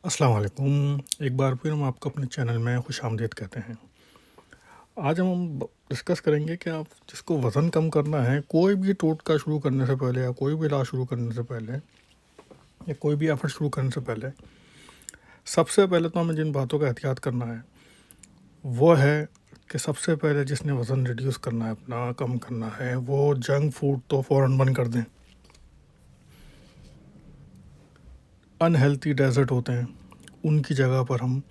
अस्सलाम वालेकुम। एक बार फिर हम आपको अपने चैनल में खुश आमदीद कहते हैं। आज हम डिस्कस करेंगे कि आप जिसको वज़न कम करना है, कोई भी टोटका शुरू करने से पहले या कोई भी इलाज शुरू करने से पहले या कोई भी एफर्ट शुरू करने से पहले सबसे पहले तो हमें जिन बातों का एहतियात करना है वो है कि सबसे पहले जिसने वज़न रिड्यूस करना है, अपना कम करना है, वो जंक फूड तो फ़ौरन बंद कर दें। अनहेल्थी डेजर्ट होते हैं, उनकी जगह पर हम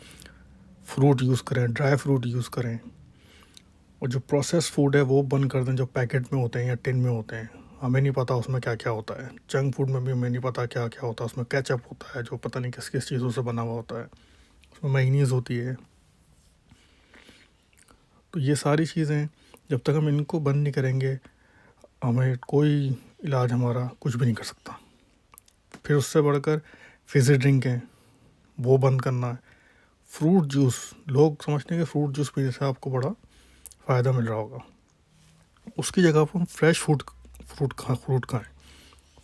फ्रूट यूज़ करें, ड्राई फ्रूट यूज़ करें, और जो प्रोसेस फूड है वो बंद कर दें, जो पैकेट में होते हैं या टिन में होते हैं। हमें नहीं पता उसमें क्या क्या होता है। जंक फूड में भी हमें नहीं पता क्या क्या होता है। उसमें केचप होता है जो पता नहीं किस किस चीज़ों से बना हुआ होता है, उसमें मेयोनीज़ होती है। तो ये सारी चीज़ें जब तक हम इनको बंद नहीं करेंगे, हमें कोई इलाज हमारा कुछ भी नहीं कर सकता। फिर उससे बढ़कर फिज़ी ड्रिंक है, वो बंद करना है। फ्रूट जूस, लोग समझते हैं कि फ्रूट जूस पीने से आपको बड़ा फ़ायदा मिल रहा होगा, उसकी जगह पर हम फ्रेश फ्रूट खाएं।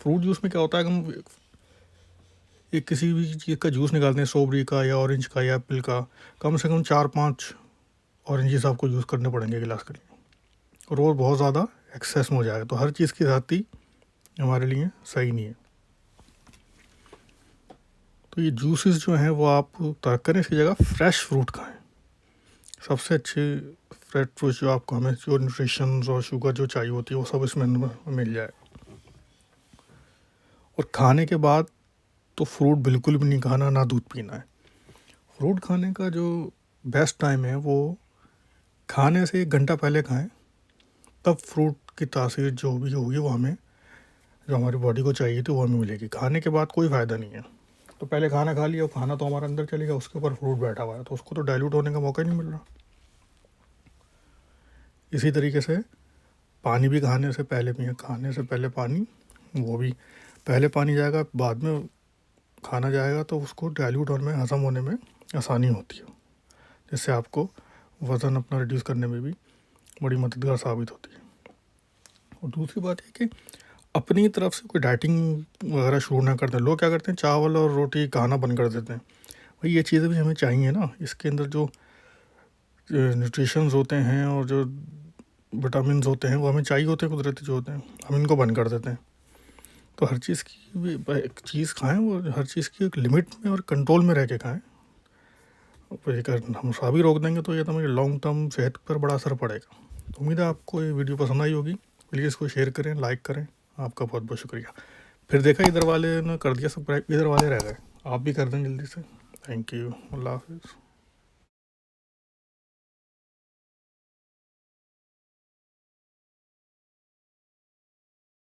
फ्रूट जूस में क्या होता है कि हम एक किसी भी चीज़ का जूस निकालते हैं, स्ट्रॉबेरी का या ऑरेंज का या एप्पल का, कम से कम 4-5 ऑरेंजेस आपको यूज़ करने पड़ेंगे गिलास के लिए, और वो बहुत ज़्यादा एक्सेस में हो जाएगा। तो हर चीज़ की ज़्यादती हमारे लिए सही नहीं है। तो ये जूसेस जो हैं वो आप तर्क करें, इसकी जगह फ्रेश फ्रूट खाएँ। सबसे अच्छे फ्रेश फ्रूट जो आपको, हमें जो न्यूट्रिशंस और शुगर जो चाहिए होती है वो सब इसमें मिल जाए। और खाने के बाद तो फ्रूट बिल्कुल भी नहीं खाना, ना दूध पीना है। फ्रूट खाने का जो बेस्ट टाइम है वो खाने से 1 घंटा पहले खाएं, तब फ्रूट की तासीर जो भी होगी वो हमें, जो हमारी बॉडी को चाहिए थी वो हमें मिलेगी। खाने के बाद कोई फ़ायदा नहीं है। तो पहले खाना खा लिया, खाना तो हमारे अंदर चलेगा, उसके ऊपर फ्रूट बैठा हुआ है तो उसको तो डाइल्यूट होने का मौका ही नहीं मिल रहा। इसी तरीके से पानी भी खाने से पहले पिए, खाने से पहले पानी, वो भी पहले पानी जाएगा बाद में खाना जाएगा, तो उसको डाइल्यूट होने में, हज़म होने में आसानी होती है, जिससे आपको वज़न अपना रिड्यूस करने में भी बड़ी मददगार साबित होती है। और दूसरी बात है कि अपनी तरफ से कोई डाइटिंग वगैरह शुरू ना कर दें। लोग क्या करते हैं, चावल और रोटी खाना बंद कर देते हैं। भाई ये चीज़ें भी हमें चाहिए ना, इसके अंदर जो न्यूट्रिशंस होते हैं और जो विटामिन होते हैं वो हमें चाहिए होते हैं, कुदरती जो होते हैं, हम इनको बंद कर देते हैं। तो हर चीज़ की भी एक चीज़ खाएं, वो हर चीज़ की एक लिमिट में और कंट्रोल में रह के खाएँ। अगर हम सभी रोक देंगे तो ये तो मेरी लॉन्ग टर्म सेहत पर बड़ा असर पड़ेगा। तो उम्मीद है आपको ये वीडियो पसंद आई होगी। प्लीज़ इसको शेयर करें, लाइक करें। आपका बहुत बहुत शुक्रिया। फिर देखा इधर वाले ने कर दिया सब्सक्राइब, इधर वाले रह गए, आप भी कर दें जल्दी से। Thank you. अल्लाह हाफिज़।